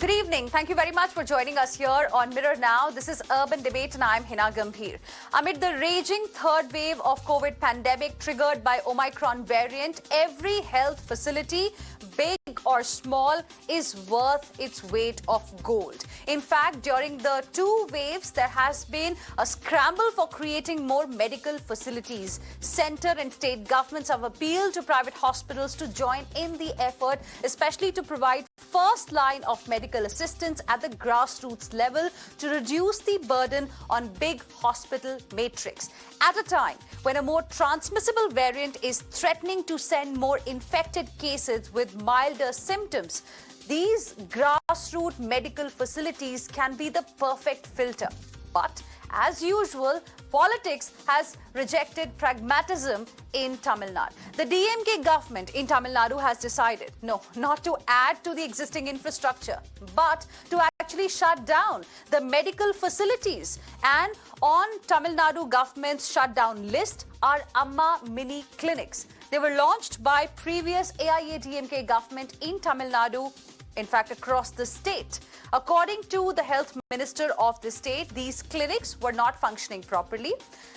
Good evening. Thank you very much for joining us here on Mirror Now. This is Urban Debate and I'm Hina Gambhir. Amid the raging third wave of COVID pandemic triggered by Omicron variant, every health facility, big or small, is worth its weight of gold. In fact, during the two waves, there has been a scramble for creating more medical facilities. Centre and state governments have appealed to private hospitals to join in the effort, especially to provide first line of medical assistance at the grassroots level to reduce the burden on big hospital matrix. At a time when a more transmissible variant is threatening to send more infected cases with milder symptoms, these grassroots medical facilities can be the perfect filter. But as usual, politics has rejected pragmatism in Tamil Nadu. The DMK government in Tamil Nadu has decided, no, not to add to the existing infrastructure, but to actually shut down the medical facilities. And on Tamil Nadu government's shutdown list are Amma mini clinics. They were launched by previous AIADMK government in Tamil Nadu, in fact, across the state. According to the health minister of the state, these clinics were not functioning properly.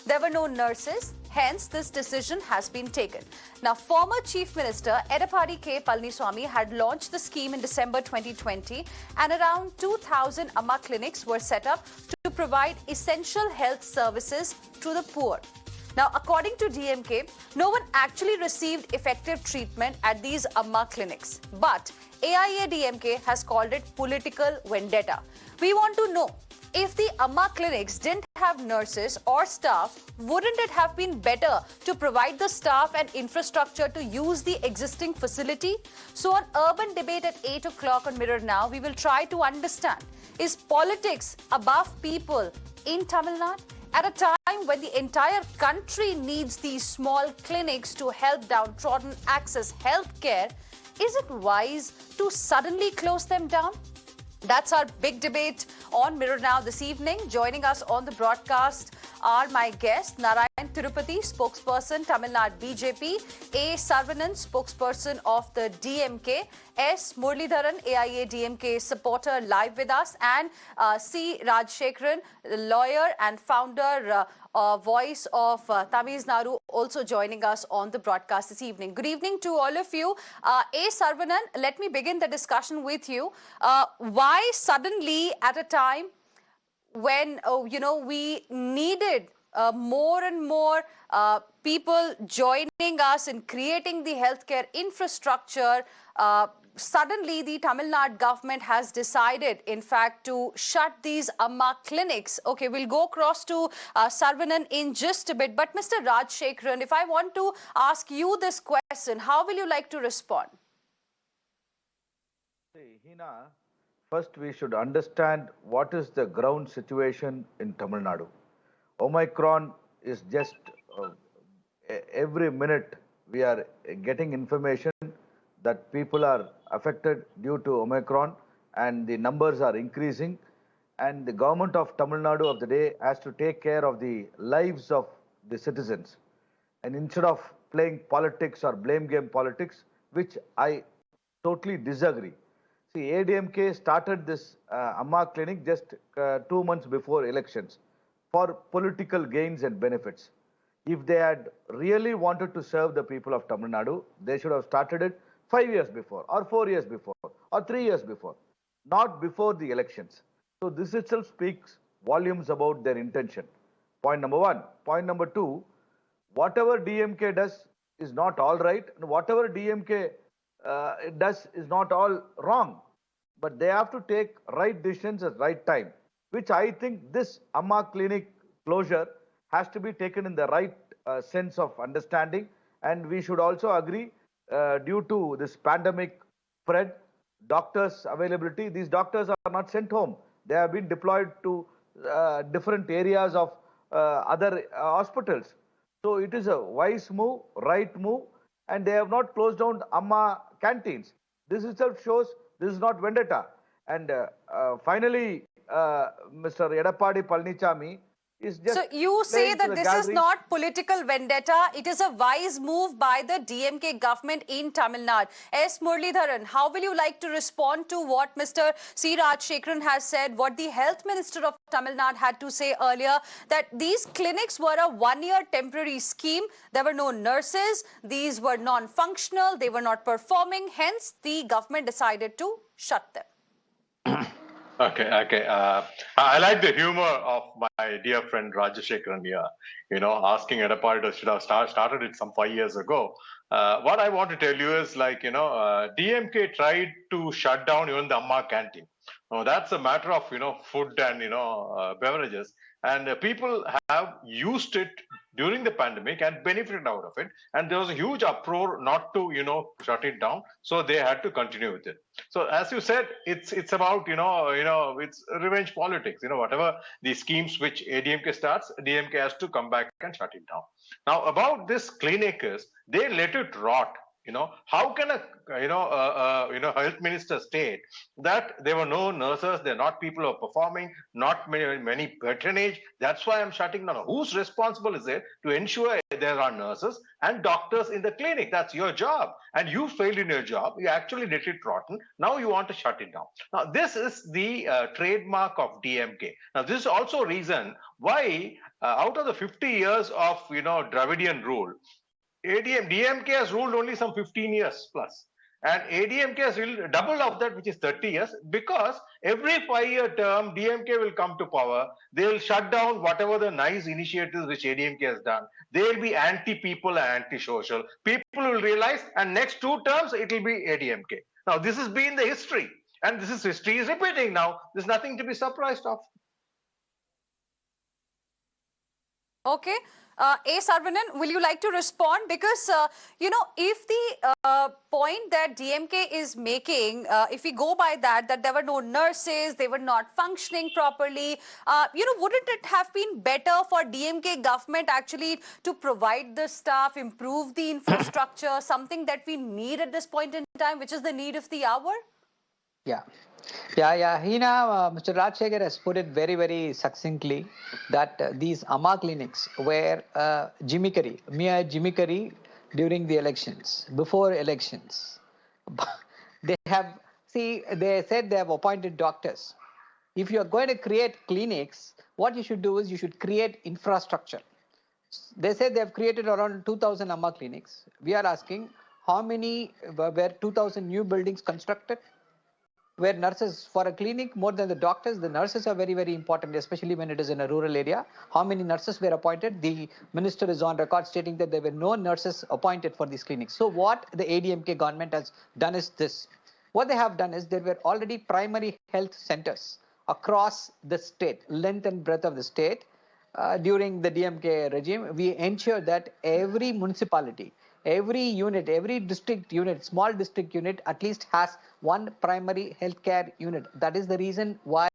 There were no nurses. Hence, this decision has been taken. Now, former Chief Minister Edappadi K. Palaniswamy had launched the scheme in December 2020, and around 2,000 Amma clinics were set up to provide essential health services to the poor. Now, according to DMK, no one actually received effective treatment at these Amma clinics. But AIADMK has called it political vendetta. We want to know, if the Amma clinics didn't have nurses or staff, wouldn't it have been better to provide the staff and infrastructure to use the existing facility? So on Urban Debate at 8 o'clock on Mirror Now, we will try to understand, is politics above people in Tamil Nadu? At a time when the entire country needs these small clinics to help downtrodden access healthcare, is it wise to suddenly close them down? That's our big debate on Mirror Now this evening. Joining us on the broadcast are my guests, Narayan Tirupati, spokesperson, Tamil Nadu BJP, A. Sarvanan, spokesperson of the DMK, S. Muralidharan, AIADMK supporter, live with us, and C. Rajshekharan, lawyer and founder, voice of Tamiz Naru, also joining us on the broadcast this evening. Good evening to all of you. A. Sarvanan, let me begin the discussion with you. Why suddenly, at a time when we needed more and more people joining us in creating the healthcare infrastructure, suddenly the Tamil Nadu government has decided, in fact, to shut these Amma clinics. Okay, we'll go across to Sarvanan in just a bit. But Mr. Rajshekharan, if I want to ask you this question, how will you like to respond? Hina, first we should understand what is the ground situation in Tamil Nadu. Omicron is just every minute we are getting information that people are affected due to Omicron and the numbers are increasing, and the government of Tamil Nadu of the day has to take care of the lives of the citizens. And instead of playing politics or blame game politics, which I totally disagree. See, ADMK started this Amma clinic just 2 months before elections for political gains and benefits. If they had really wanted to serve the people of Tamil Nadu, they should have started it 5 years before, or 4 years before, or 3 years before, not before the elections. So this itself speaks volumes about their intention. Point number one. Point number two, whatever DMK does is not all right, and whatever DMK does is not all wrong. But they have to take right decisions at right time, which I think this Amma clinic closure has to be taken in the right sense of understanding. And we should also agree, due to this pandemic spread, doctors availability, these doctors are not sent home. They have been deployed to different areas of other hospitals. So it is a wise move, right move, and they have not closed down Amma canteens. This itself shows this is not vendetta. And finally, Mr. Edappadi Palaniswamy is So just you say playing to that the this is galleries. not political vendetta. It is a wise move by the DMK government in Tamil Nadu. S. Muralidharan, how will you like to respond to what Mr. C. Rajshekharan has said, what the health minister of Tamil Nadu had to say earlier, that these clinics were a one-year temporary scheme. There were no nurses. These were non-functional. They were not performing. Hence, the government decided to shut them. Okay. I like the humor of my dear friend Rajashekharan here. Asking Edapari to should have started it some 5 years ago. What I want to tell you is DMK tried to shut down even the Amma canteen. Now that's a matter of food and beverages, and people have used it during the pandemic and benefited out of it. And there was a huge uproar not to shut it down, so they had to continue with it. So as you said, it's about it's revenge politics. Whatever the schemes which ADMK starts, DMK has to come back and shut it down. Now about this clinics, they let it rot. How can a health minister state that there were no nurses, they're not people who are performing, not many patronage, that's why I'm shutting down? Whose responsible is it to ensure there are nurses and doctors in the clinic? That's your job, and you failed in your job. You actually let it rotten. Now you want to shut it down. Now this is the trademark of DMK. Now this is also a reason why out of the 50 years of Dravidian rule, DMK has ruled only some 15 years plus. And ADMK has ruled double of that, which is 30 years, because every 5-year term, DMK will come to power. They will shut down whatever the nice initiatives which ADMK has done. They will be anti-people and anti-social. People will realize, and next 2 terms, it will be ADMK. Now, this has been the history, and this is history is repeating now. There's nothing to be surprised of. Okay. A. Saravanan, will you like to respond? Because, if the point that DMK is making, if we go by that there were no nurses, they were not functioning properly, wouldn't it have been better for DMK government actually to provide the staff, improve the infrastructure, something that we need at this point in time, which is the need of the hour? Yeah. Hina, Mr. Rajshekhar has put it very, very succinctly that these Amma clinics were mere gimmickry during the elections, before elections. They said they have appointed doctors. If you are going to create clinics, what you should do is you should create infrastructure. They said they have created around 2,000 Amma clinics. We are asking how many were 2,000 new buildings constructed? Where nurses for a clinic more than the doctors, the nurses are very, very important, especially when it is in a rural area. How many nurses were appointed? The minister is on record stating that there were no nurses appointed for these clinics. So what the ADMK government has done is this. What they have done is there were already primary health centers across the state, length and breadth of the state. During the DMK regime, we ensured that every municipality, every unit, every district unit, small district unit at least has one primary healthcare unit. That is the reason why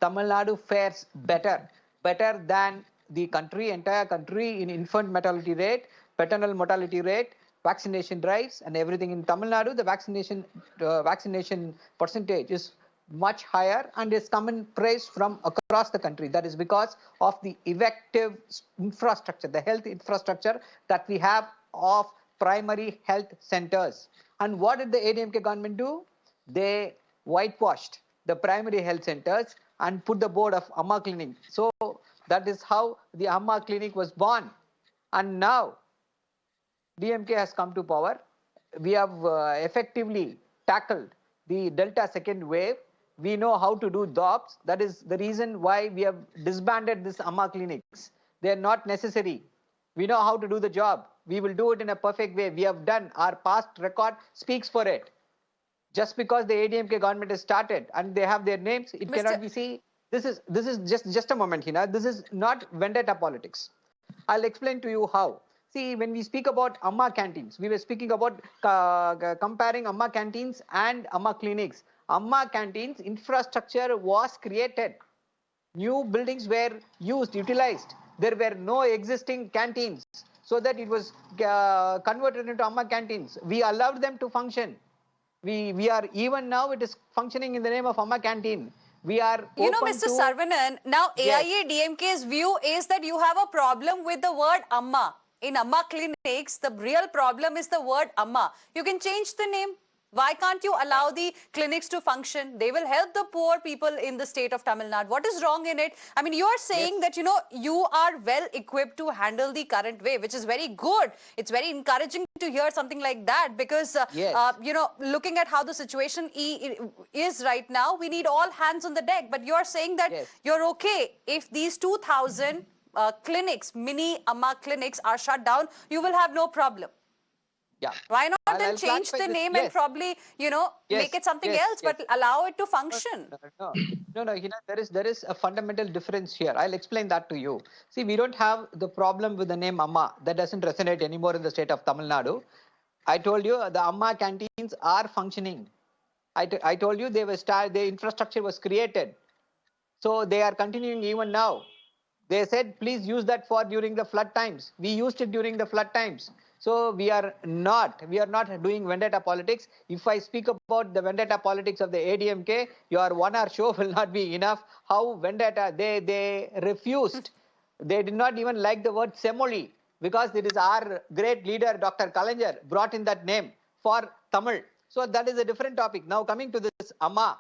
Tamil Nadu fares better than the entire country in infant mortality rate, paternal mortality rate, vaccination drives and everything. In Tamil Nadu, the vaccination percentage is much higher and is common praise from across the country. That is because of the effective infrastructure, the health infrastructure that we have of primary health centers. And what did the ADMK government do? They whitewashed the primary health centers and put the board of Amma Clinic. So that is how the Amma Clinic was born. And now DMK has come to power. We have effectively tackled the Delta second wave. We know how to do jobs. That is the reason why we have disbanded this Amma clinics. They are not necessary. We know how to do the job. We will do it in a perfect way. We have done. Our past record speaks for it. Just because the ADMK government has started and they have their names, it cannot be seen. This is just a moment, Hina. This is not vendetta politics. I'll explain to you how. See, when we speak about Amma canteens, we were speaking about comparing Amma canteens and Amma clinics. Amma canteens infrastructure was created. New buildings were utilized. There were no existing canteens, so that it was converted into Amma canteens. We allowed them to function. We are even now it is functioning in the name of Amma canteen. We are You know, open Mr. to... Saravanan, now Yes. AIA DMK's view is that you have a problem with the word Amma. In Amma clinics, the real problem is the word Amma. You can change the name. Why can't you allow the clinics to function? They will help the poor people in the state of Tamil Nadu. What is wrong in it? I mean, you are saying that, you know, you are well equipped to handle the current wave, which is very good. It's very encouraging to hear something like that because, you know, looking at how the situation is right now, we need all hands on the deck. But you are saying that you're okay if these 2,000 clinics, mini Amma clinics are shut down, you will have no problem. Yeah. Why not I'll then change clarify the this. name and probably, you know, make it something else, but allow it to function? No, Hina, there is a fundamental difference here. I'll explain that to you. See, we don't have the problem with the name Amma. That doesn't resonate anymore in the state of Tamil Nadu. I told you the Amma canteens are functioning. I told you the infrastructure was created. So they are continuing even now. They said, please use that for during the flood times. We used it during the flood times. So we are not doing vendetta politics. If I speak about the vendetta politics of the ADMK, your 1 hour show will not be enough. How vendetta, they refused. They did not even like the word Semoli because it is our great leader, Dr. Kalaignar, brought in that name for Tamil. So that is a different topic. Now coming to this Amma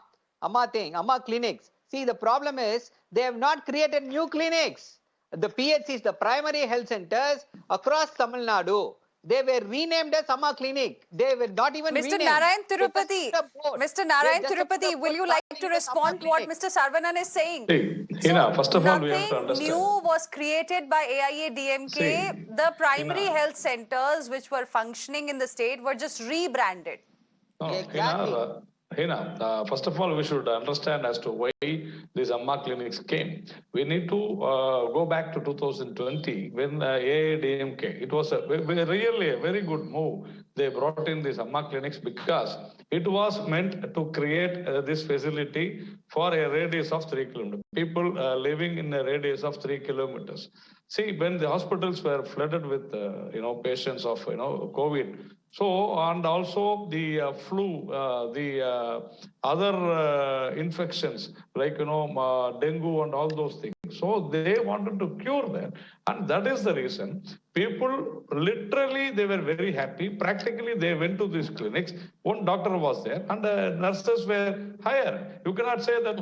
thing, Amma clinics. See, the problem is they have not created new clinics. The PHCs, the primary health centers across Tamil Nadu, they were renamed as Amma Clinic. They were not even Mr. renamed. Narayan Tirupati, Mr. Narayan Tirupati, will you like to respond to what Mr. Saravanan is saying? See, Hina, first of all, we have to Nothing understand. new was created by AIA DMK. See, The primary Hina. health centers which were functioning in the state were just rebranded. No, Exactly. Hina, first of all, we should understand as to why these Amma clinics came. We need to go back to 2020 when AIDMK, it was really a very good move. They brought in these Amma clinics because it was meant to create this facility for a radius of 3 kilometers. People living in a radius of 3 kilometers. See, when the hospitals were flooded with, patients of, COVID, so, and also the flu, the other infections like, dengue and all those things. So they wanted to cure that. And that is the reason people literally, they were very happy. Practically, they went to these clinics. One doctor was there and nurses were hired. You cannot say that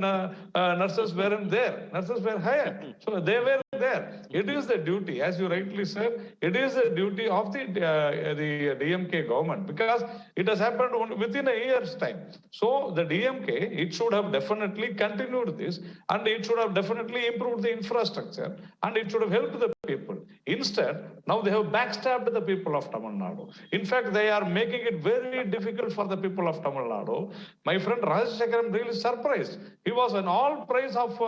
nurses weren't there. Nurses were hired. So they were there. It is the duty, as you rightly said, it is the duty of the DMK government because it has happened within a year's time. So the DMK, it should have definitely continued this and it should have definitely improved the infrastructure and it should have helped the people. Instead, now they have backstabbed the people of Tamil Nadu. In fact, they are making it very difficult for the people of Tamil Nadu. My friend Rajesh Shekaran really surprised. He was an all praise of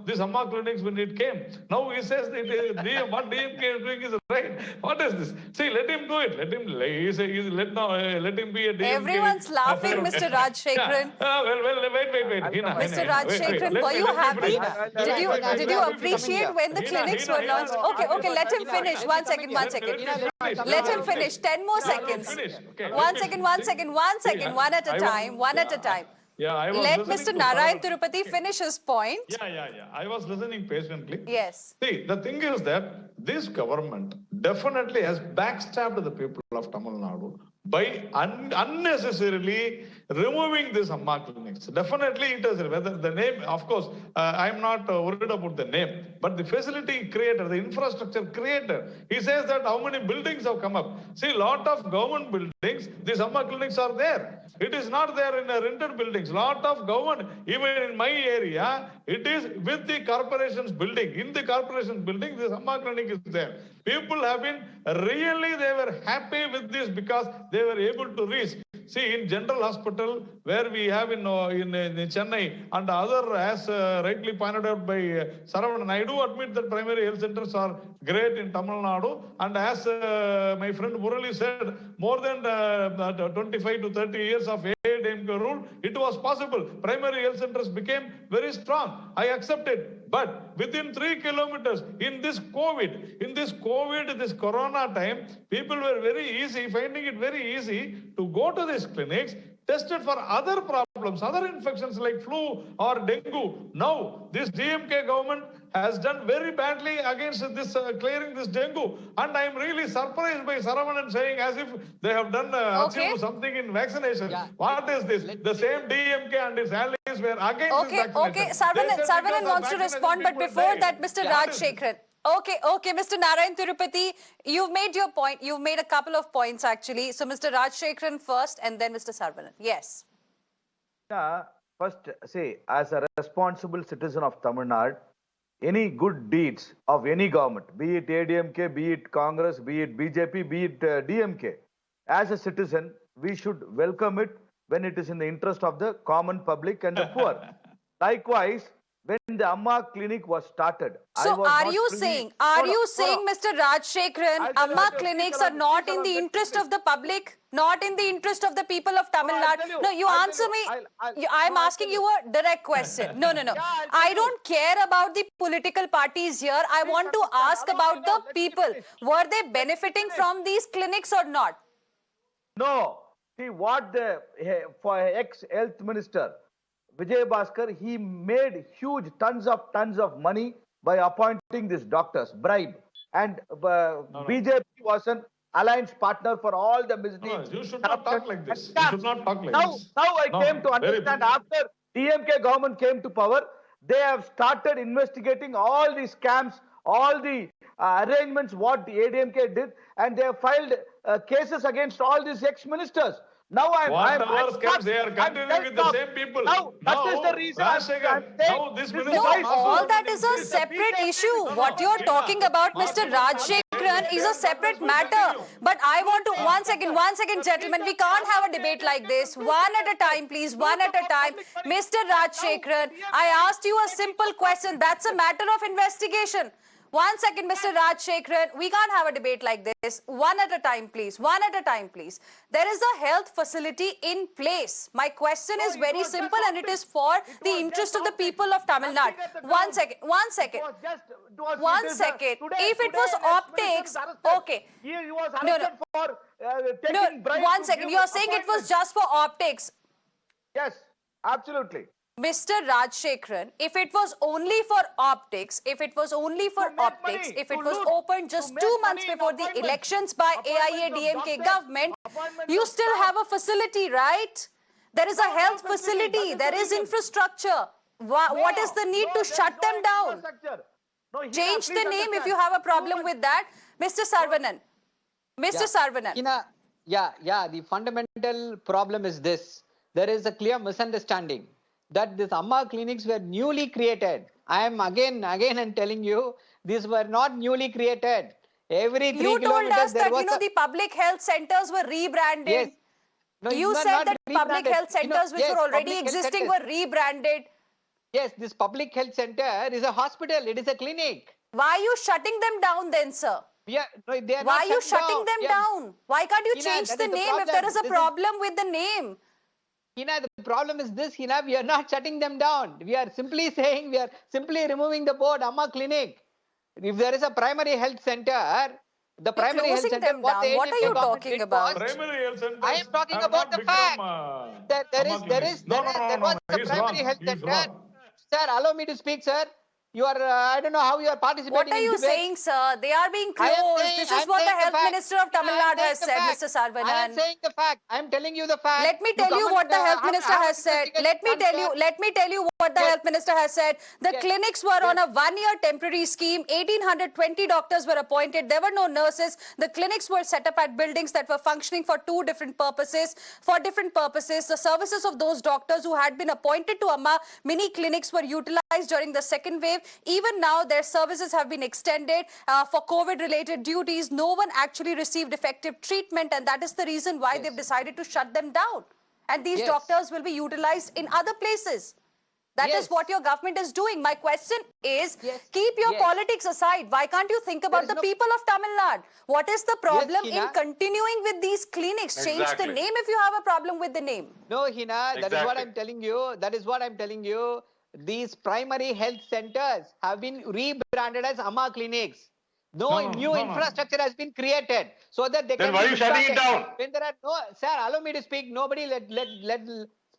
these Amma clinics when it came. Now he says that what DMK is doing is right. What is this? See, let him do it. Let him be a DMK. Everyone's laughing, Mr. Rajshekharan. Wait. Hina, Mr. Hina, Rajshekharan, wait. were you happy? Let Did you appreciate when the clinics were launched? Okay, let him finish. 1 second. Let him finish. 10 more seconds. 1 second. One at a time. Let Mr. Narayan Tirupati finish his point. Yeah. I was listening patiently. Yes. See, the thing is that this government definitely has backstabbed the people of Tamil Nadu by unnecessarily removing these Amma clinics. Definitely it is, whether the name, of course, I'm not worried about the name, but the facility creator, the infrastructure creator, he says that how many buildings have come up. See, lot of government buildings, these Amma clinics are there. It is not there in rented buildings. Lot of government, even in my area, it is with the corporation's building. In the corporation's building, this Amma clinic is there. People have been really, they were happy with this because they were able to reach. See, in General Hospital, where we have in Chennai and other, as rightly pointed out by Saravanan, I do admit that primary health centers are great in Tamil Nadu. And as my friend Murali said, more than 25 to 30 years of AIDMK rule, it was possible. Primary health centers became very strong. I accept it. But within 3 kilometers, in this COVID, this Corona time, people were finding it very easy to go to these clinics, tested for other problems. problems, other infections like flu or dengue. Now, this DMK government has done very badly against this clearing this dengue, and I am really surprised by Saravanan saying as if they have done achieved something in vaccination. Yeah. What is this? The same DMK and its allies were against this vaccination. Okay. Saravanan wants to respond, but before that, Mr. Rajshekharan. Okay, Mr. Narayan Tirupati, you've made your point. You've made a couple of points actually. So, Mr. Rajshekharan first, and then Mr. Saravanan. Yes. First, say, as a responsible citizen of Tamil Nadu, any good deeds of any government, be it ADMK, be it Congress, be it BJP, be it DMK, as a citizen, we should welcome it when it is in the interest of the common public and the poor. Likewise, when the Amma clinic was started, so are you saying, Mr. Rajshekharan, Amma clinics are not in the interest of the public, not in the interest of the people of Tamil Nadu? No, you answer me. I'm asking you a direct question. No. I don't care about the political parties here. I want to ask about the people. Were they benefiting from these clinics or not? No. See what for ex-health minister, Vijay Bhaskar, he made huge tons of money by appointing these doctors, bribe. And BJP was an alliance partner for all the misdeeds. You should not talk like this. You should not talk like this. Now I came to understand after DMK government came to power, they have started investigating all these scams, all the arrangements what the ADMK did, and they have filed cases against all these ex-ministers. Now they are continuing with the same people. Now that is the reason. Now this minister. All that is a separate issue. What you are talking about, Mr. Rajshekharan, is a separate matter. But I want to, one second, gentlemen, we can't have a debate like this. One at a time, please, one at a time. Mr. Rajshekharan, I asked you a simple question. That's a matter of investigation. 1 second, Mr. Rajshekharan, we can't have a debate like this. One at a time, please. One at a time, please. There is a health facility in place. My question is very simple and it is for the interest of the people of Tamil Nadu. 1 second. If it was optics, okay. He was arrested for taking bribes. 1 second. You are saying it was just for optics. Yes, absolutely. Mr. Rajshekharan, if it was only for optics, if it was opened just 2 months before the elections by AIADMK government, you still have a facility, right? There is a health facility, there is infrastructure. What is the need to shut them down? Change the name if you have a problem with that. Mr. Saravanan. The fundamental problem is this. There is a clear misunderstanding that these Amma clinics were newly created. I am again and telling you, these were not newly created. Every 3 you kilometers told us there that was the public health centers were rebranded. Yes. No, you said that public health centers which were already existing were rebranded. Yes, this public health center is a hospital. It is a clinic. Why are you shutting them down then, sir? Why are you shutting them down? Why can't you change the name if there is a problem with the name? Hina, the problem is this, Hina, we are not shutting them down. We are simply saying, we are simply removing the board, Amma Clinic. If there is a primary health center, the primary health center, what are you talking about? Primary health centers I am talking about the fact that there was the primary health center. Sir, allow me to speak, sir. You are, I don't know how you are participating. What are you saying, sir? They are being closed. This is what the Health Minister of Tamil Nadu has said, Mr. Saravanan. I am saying the fact. I am telling you the fact. Let me tell you what the Health Minister has said. Let me tell you what the Health Minister has said. The clinics were on a 1-year temporary scheme. 1,820 doctors were appointed. There were no nurses. The clinics were set up at buildings that were functioning for different purposes. The services of those doctors who had been appointed to Amma mini clinics were utilized during the second wave. Even now, their services have been extended for COVID-related duties. No one actually received effective treatment, and that is the reason why they've decided to shut them down. And these doctors will be utilized in other places. That is what your government is doing. My question is, keep your politics aside. Why can't you think about the people of Tamil Nadu? What is the problem in continuing with these clinics? Change the name if you have a problem with the name. No, Hina, that is what I'm telling you. These primary health centers have been rebranded as Amma clinics. No new infrastructure has been created so that they can. Then why are you shutting it down? When there are sir, allow me to speak. Nobody let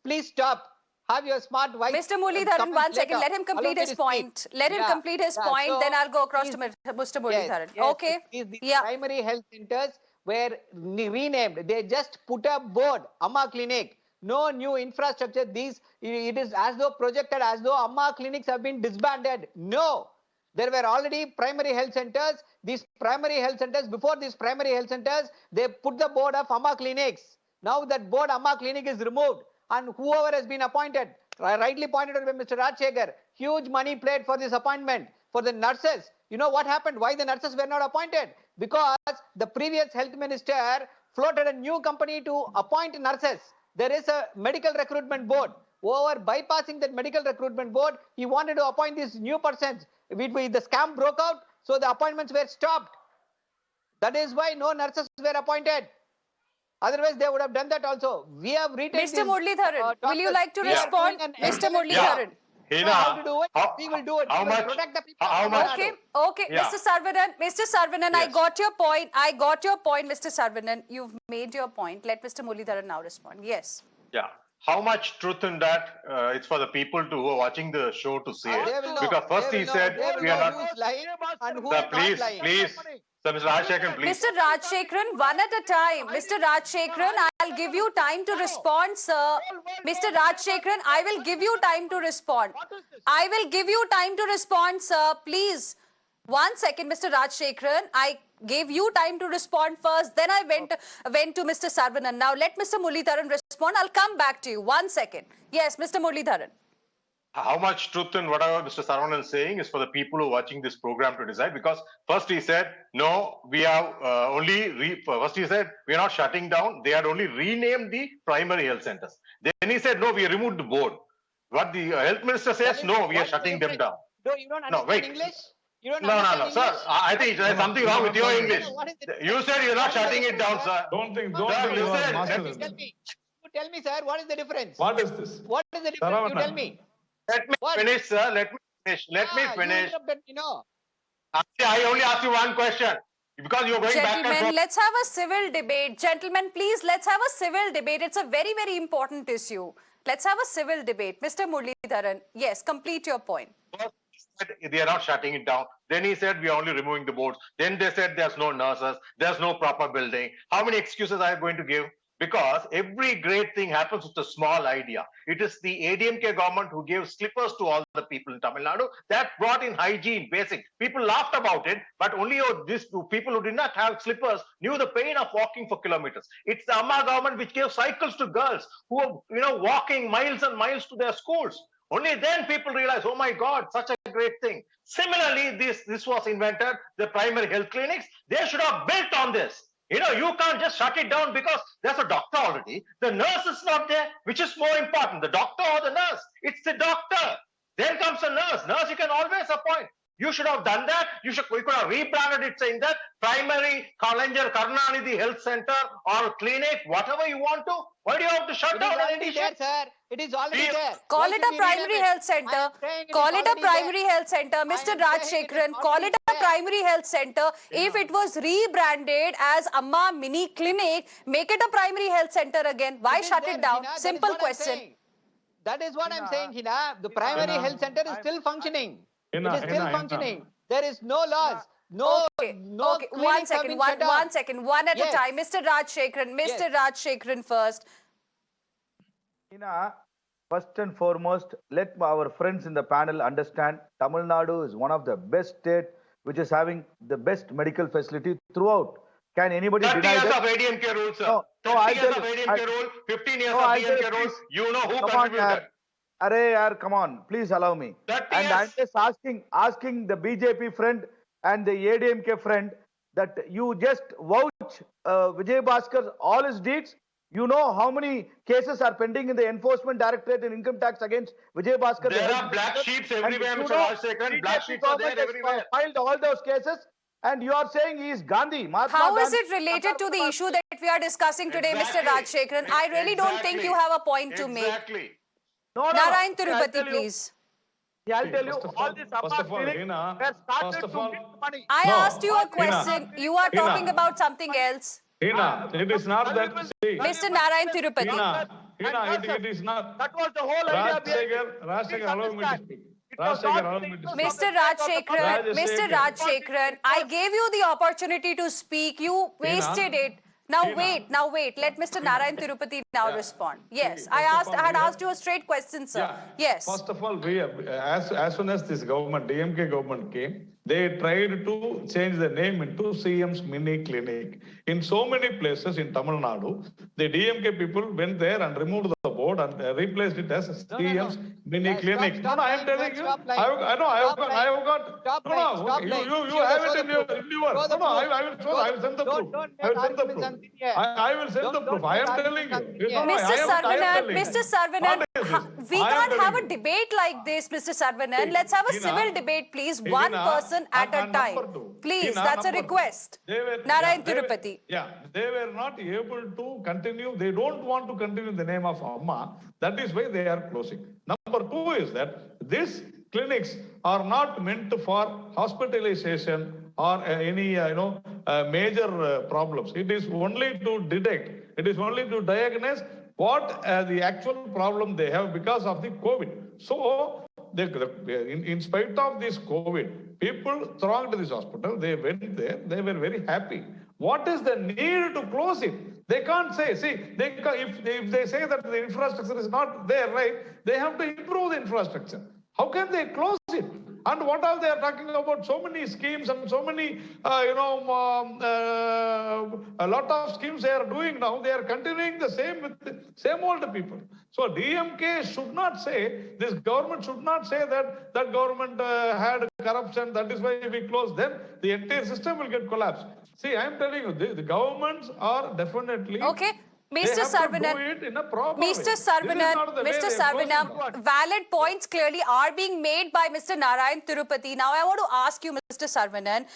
Please stop. Have your smart wife. Mr. Muralidharan, one second. Let him complete his point. Let him complete his point. So then I'll go across these- to Mr. Muralidharan. Yes, Okay. These Yeah. primary health centers were renamed. They just put a board, Amma Clinic. No new infrastructure. It is as though projected as though Amma clinics have been disbanded. No. There were already primary health centers. These primary health centers, before these primary health centers, they put the board of Amma clinics. Now that board Amma clinic is removed. And whoever has been appointed, rightly pointed out by Mr. Rajshekhar, huge money played for this appointment. For the nurses, you know what happened? Why the nurses were not appointed? Because the previous health minister floated a new company to appoint nurses. There is a medical recruitment board. Over bypassing that medical recruitment board, he wanted to appoint these new persons. The scam broke out, so the appointments were stopped. That is why no nurses were appointed. Otherwise, they would have done that also. We have retained Mr. Muralidharan, will you like to We are respond? doing an Mr. excellent Muralidharan. job. Hina, How to do it? how- We will do it. how We will much- protect the people. how of much- Tamil Nadu. Okay, Yeah. Mr. Saravanan, I Yes. got your point. I got your point, Mr. Saravanan. You've made your point. Let Mr. Muralidharan now respond. Yes. Yeah. How much truth in that? It's for the people who are watching the show to say They it. will know. Because first They he will said know. They will we are know not. who is lying and who Sir, is not please, lying. please. Sir, Mr. Rajshekhar, please. Mr. Rajshekharan, one at a time. Mr. Rajshekharan, I'll give you time to respond, sir. Mr. Rajshekharan, I will give you time to respond. I will give you time to respond, sir. Please. 1 second, Mr. Rajshekharan. I gave you time to respond first. Then I went to Mr. Saravanan. Now let Mr. Muralidharan respond. I'll come back to you. 1 second. Yes, Mr. Muralidharan. How much truth in whatever Mr. Saravanan is saying is for the people who are watching this program to decide. Because first he said, no, we have first he said, we are not shutting down. They had only renamed the primary health centers. Then he said, no, we removed the board. What the health minister says, no, we are shutting them down. No, you don't No, understand wait. English? You don't No, understand sir. English? I think there's something wrong with your English. What is the You said you're not shutting it down, sir. Don't think Sir, you are listen, master let in Tell this. me. You tell me, sir, what is the difference? What is this? What is the difference? You Saravanan. tell me. Let me What? finish, sir. Let me finish. Let me You finish. interrupted me, no. I only asked you one question. Because you're going back and Gentlemen, forth. let's have a civil debate. Gentlemen, please, let's have a civil debate. It's a very, very important issue. Let's have a civil debate. Mr. Muralidharan, yes, complete your point. First he said they are not shutting it down. Then he said we are only removing the boards. Then they said there's no nurses, there's no proper building. How many excuses are you going to give? Because every great thing happens with a small idea. It is the ADMK government who gave slippers to all the people in Tamil Nadu. That brought in hygiene, basic. People laughed about it, but only these people who did not have slippers knew the pain of walking for kilometers. It's the Amma government which gave cycles to girls who are, walking miles and miles to their schools. Only then people realize, oh my God, such a great thing. Similarly, this was invented, the primary health clinics. They should have built on this. You can't just shut it down because there's a doctor already. The nurse is not there, which is more important, the doctor or the nurse? It's the doctor. Then comes the nurse. Nurse you can always appoint. You should have done that. You could have rebranded it saying that primary Kalanger Karunanidhi Health Center or clinic, whatever you want to. Why do you have to shut It is down an already there, addition? sir. It is already We- there. Call Why it should a we primary rename it? health center. I am saying it is Call it a already primary there. health center. Mr. I am saying it is Rajshekharan, call already it a there. primary health center. If it was rebranded as Amma Mini Clinic, make it a primary health center again. Why It is shut there, it down? Hina. That is Simple what I'm question. saying. That is what I'm saying, Hina. The primary Hina. health center is still functioning. Hina, It is still Hina. functioning. There is no laws. No, Okay, no okay. clinics One have second, been one, shut down. 1 second, one at Yes. a time. Mr. Rajshekharan, Mr. Yes. Rajshekharan first. First and foremost, let our friends in the panel understand Tamil Nadu is one of the best state which is having the best medical facility throughout. Can anybody 30 deny years that? of ADMK rule, sir. No, 30 years I'll of tell you. ADMK rule, 15 years No, of I'll tell you, DMK rule. please. You know who Come on, contributed. yaar, come on. Please allow me. 30 And years. I'm just asking the BJP friend and the ADMK friend that you just vouch Vijay Bhaskar all his deeds. You know how many cases are pending in the Enforcement Directorate and Income Tax against Vijay Bhaskar. There the are health black minister. sheeps And everywhere, you Mr. know, Rajshekharan. Black BJP sheeps are there government has everywhere. filed all those cases, and you are saying he is Gandhi. Mahatma How is Gandhi. it related to the issue that we are discussing today, Mr. Rajshekharan? I really don't think you have a point to make. Exactly. No, Narayan I'll Tirupati, tell you. please. Yeah, I'll tell you, First of all all- these first Amma of all, clinics Hina, were started first of to all- get money. I No. asked you a Hina. question. You are Hina. talking about something else. Hina, it is not that. See, Mr. Narayan Tirupati. Hina, it is not. That was the whole idea behind Rajshekhar, allow me to speak. It was Rajshekhar, not allow me to speak. Mr. Rajshekharan, Mr. Rajshekharan, I gave you the opportunity to speak. You wasted it. Now wait. Let Mr. Narayan Tirupati now respond. Yes, I had asked you a straight question, sir. Yeah. Yes. First of all, as soon as this government, DMK government came, they tried to change the name into CM's mini clinic. In so many places in Tamil Nadu, the DMK people went there and removed the board and replaced it as CM's mini clinic. No, I am telling you. I have got. You have it in your. I will send the proof. I will send the proof. I will send the proof. I am telling you. Mr. Sarvanan, we can't have a debate like this, Mr. Sarvanan. Let's have a civil debate, please. One person at a time. Please, that's a request. Narayan Tirupati. Yeah, they were not able to continue. They don't want to continue the name of Amma. That is why they are closing. Number two is that these clinics are not meant for hospitalization or any major problems. It is only to detect. It is only to diagnose what the actual problem they have because of the COVID. So, in spite of this COVID, people thronged this hospital. They went there. They were very happy. What is the need to close it? They can't say. See, if they say that the infrastructure is not there, right? They have to improve the infrastructure. How can they close it? And what are they talking about? So many schemes and so many, a lot of schemes they are doing now. They are continuing the same with the same old people. So DMK should not say, this government should not say that that government had corruption. That is why we closed. Then the entire system will get collapsed. See, I am telling you, the governments are definitely. Okay. Mr. Sarvanan, valid points clearly are being made by Mr. Narayan Tirupati. Now, I want to ask you, Mr. Sarvanan,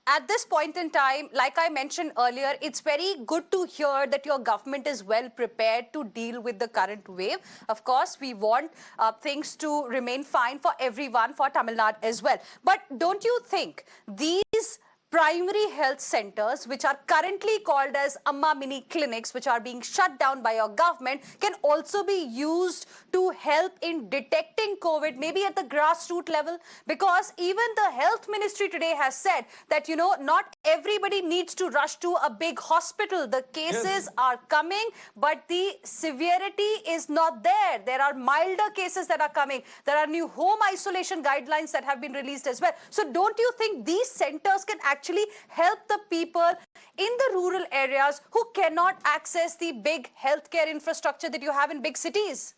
at this point in time, like I mentioned earlier, it's very good to hear that your government is well prepared to deal with the current wave. Of course, we want things to remain fine for everyone, for Tamil Nadu as well. But don't you think these primary health centers, which are currently called as Amma mini clinics, which are being shut down by your government, can also be used to help in detecting COVID, maybe at the grassroots level? Because even the health ministry today has said that, not everybody needs to rush to a big hospital. The cases are coming, but the severity is not there. There are milder cases that are coming. There are new home isolation guidelines that have been released as well. So don't you think these centers can actually help the people in the rural areas who cannot access the big healthcare infrastructure that you have in big cities?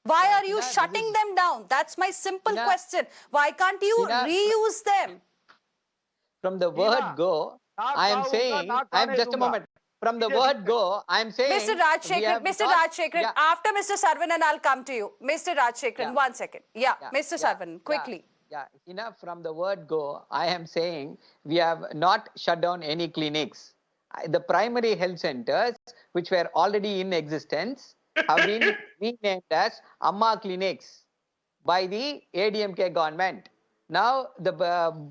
Why are you shutting them down? That's my simple question. Why can't you reuse them? From the word go, I am saying, just a moment. From the word go, I am saying... Mr. Rajshekharan, after Mr. Sarvanan, I'll come to you. Mr. Rajshekharan, 1 second. Mr. Sarvanan, quickly. From the word go, I am saying we have not shut down any clinics. The primary health centers, which were already in existence, have been renamed as Amma clinics by the ADMK government. Now the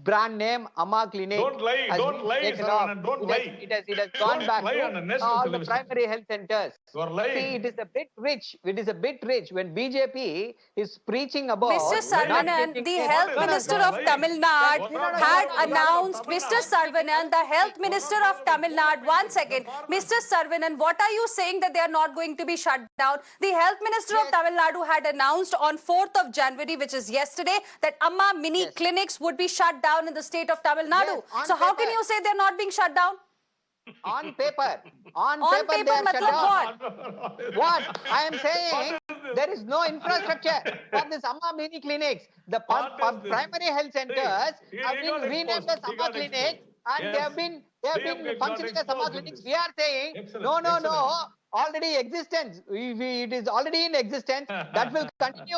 brand name Amma Clinic. Don't lie, don't lie, don't lie. It has gone back to all the primary health centers. You are lying. See, it is a bit rich. It is a bit rich when BJP is preaching about. Mr. Sarvanan, the Health Minister of Tamil Nadu had announced. Mr. Sarvanan, the Health Minister of Tamil Nadu. 1 second, Mr. Sarvanan, what are you saying that they are not going to be shut down? The Health Minister of Tamil Nadu had announced on 4th of January, which is yesterday, that Amma mini clinics would be shut down in the state of Tamil Nadu. So how can you say they're not being shut down? On paper. On paper they are shut down. What? I am saying there is no infrastructure for this Amma mini clinics. The primary health centers have been renamed as Amma clinics and they have been functioning as Amma clinics. We are saying no. Already existence. It is already in existence. That will continue.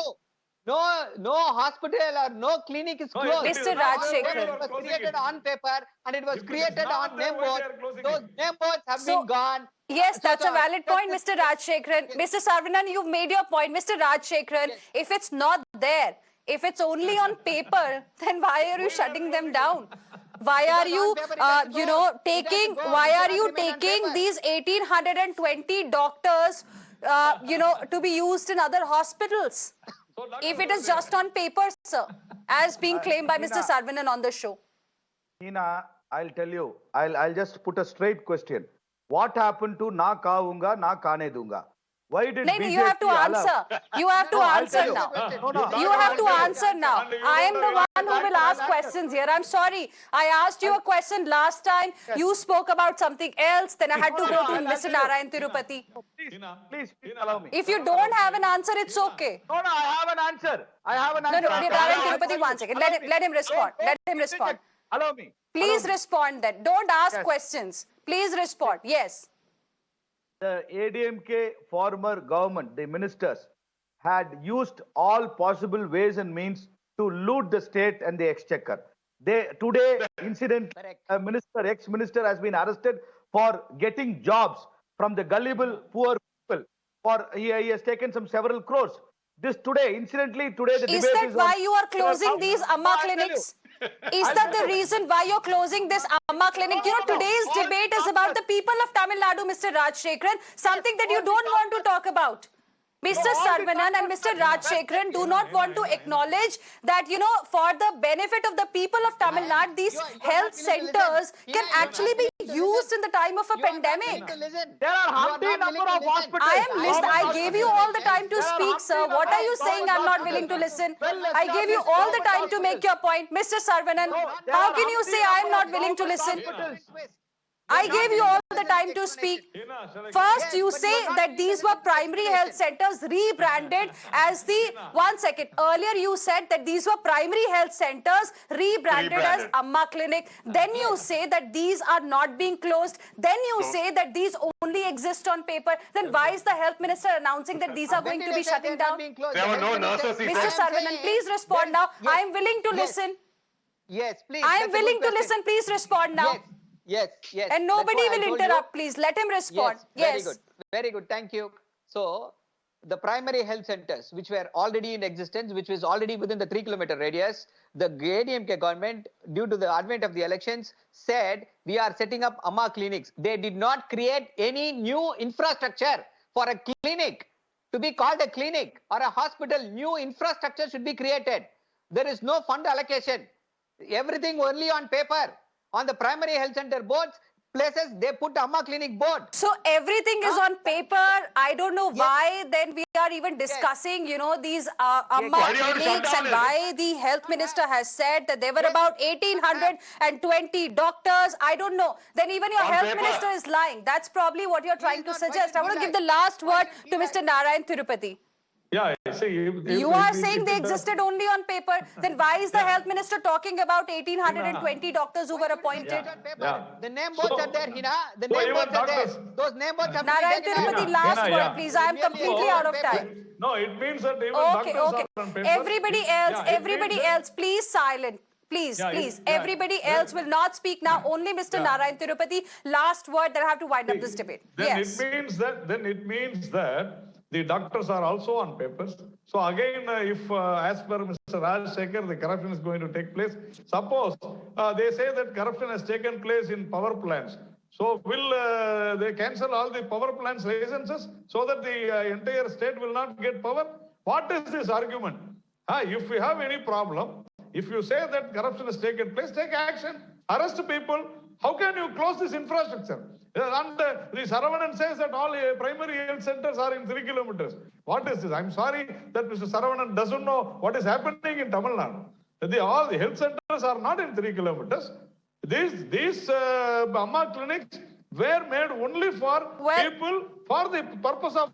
No hospital or no clinic is closed. Mr. Rajshekharan. It was created on paper and it was created on name boards. Those name boards have been gone. Yes, that's a valid point, Mr. Rajshekharan. Mr. Sarvanan, you've made your point. Mr. Rajshekharan, if it's not there, if it's only on paper, then why are you shutting them down? why are you, taking? Why are you Remain on taking paper. these 1,820 doctors, to be used in other hospitals? So, Dr. If it is just on paper, sir, as being claimed by Mr. Saravanan on the show. Hina, I'll tell you. I'll just put a straight question. What happened to na kaunga, na kane dunga? Why did No, BJP you have to allow- answer. You have to No, I'll answer tell you. now. No. You have to answer now. I am the one who will ask questions here. I'm sorry. I asked you a question last time. You spoke about something else. Then I had to go to Mr. Narayan Tirupati. Please allow me. If you don't have an answer, it's okay. No, I have an answer. No, Narayan Tirupati, 1 second. Let him respond. Let him respond. Allow me. Please respond then. Don't ask questions. Please respond. Yes. The ADMK former government, the ministers, had used all possible ways and means to loot the state and the exchequer. Today, incident, a minister, ex-minister has been arrested for getting jobs from the gullible poor people. He has taken several crores. Incidentally, today the Is debate that is why on- you are closing these Amma I'll tell you. clinics? Is that the reason why you're closing this Amma clinic? Today's debate is about the people of Tamil Nadu, Mr. Rajshekharan, something that you don't want to talk about. Mr. Saravanan and Mr. Rajshekharan do not want to acknowledge that, for the benefit of the people of Tamil Nadu, these health centers can actually be used in the time of a pandemic. There are hundred number of hospitals. I gave you all the time to speak, sir. What are you saying? I'm not willing to listen. I gave you all the time to make your point. Mr. Saravanan, how can you say I'm not willing to listen? I gave you all the time to speak. First, you say that these were primary health centers rebranded as the... 1 second. Earlier, you said that these were primary health centers rebranded as Amma Clinic. Then you say that these are not being closed. Then you say that these only exist on paper. Then why is the health minister announcing that these are going to be shutting down? There were no nurses, he Mr. said. Saravanan, please respond now. I am willing to listen. Yes, please. I am that's a good willing to question. listen. Please respond now. Yes. And That's nobody why I will told you- interrupt, please. Let him respond. Yes, very good. Thank you. So, the primary health centers, which were already in existence, which was already within the 3-kilometer radius, the ADMK government, due to the advent of the elections, said we are setting up Amma clinics. They did not create any new infrastructure for a clinic to be called a clinic or a hospital. New infrastructure should be created. There is no fund allocation. Everything only on paper. On the primary health center boards, places, they put Amma clinic board. So everything is on paper. I don't know why then we are even discussing, these Amma Why do you have to shut clinics down and why the health minister has said that there were about 1,820 doctors. I don't know. Then even your On health paper. minister is lying. That's probably what you're trying to not going suggest. to I do want to give that. the last word Why to do Mr. Narayan Tirupati. Yeah, see, You are saying they existed only on paper. Then why is the health minister talking about 1,820 doctors who were appointed? Yeah. The name boards are there, Hina. The so name even boards are there. doctors- Those name boards have Narayan to be taken Tirupati, out. last Hina, word, yeah. please. I am completely out of time. No, it means that even Okay. doctors are on paper. Everybody else, Yeah, please silent. Please, Yeah, please. yeah. Everybody else will not speak now. Only Mr. Narayan Tirupati. Last word, then I have to wind up this debate. Then Yes. it means that the doctors are also on papers. So again, if as per Mr. Rajshekar, the corruption is going to take place, suppose they say that corruption has taken place in power plants. So will they cancel all the power plants licenses so that the entire state will not get power? What is this argument? If we have any problem, if you say that corruption has taken place, take action, arrest people. How can you close this infrastructure? And the Saravanan says that all primary health centers are in 3 kilometers. What is this? I'm sorry that Mr. Saravanan doesn't know what is happening in Tamil Nadu. All the health centers are not in 3 kilometers. These Amma clinics were made only for people, for the purpose of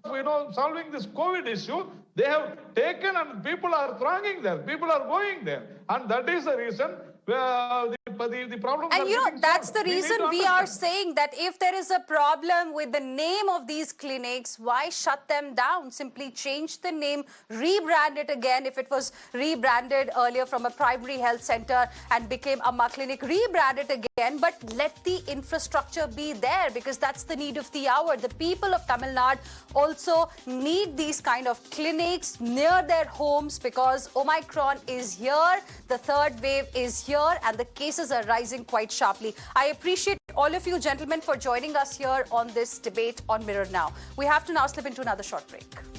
solving this COVID issue. They have taken and people are thronging there. People are going there, and that is the reason. The problem. And that's the reason we are saying that if there is a problem with the name of these clinics, why shut them down? Simply change the name, rebrand it again. If it was rebranded earlier from a primary health center and became Amma Clinic, rebrand it again, but let the infrastructure be there because that's the need of the hour. The people of Tamil Nadu also need these kind of clinics near their homes because Omicron is here, the third wave is here, and the cases cases are rising quite sharply. I appreciate all of you gentlemen for joining us here on this debate on Mirror Now. We have to now slip into another short break.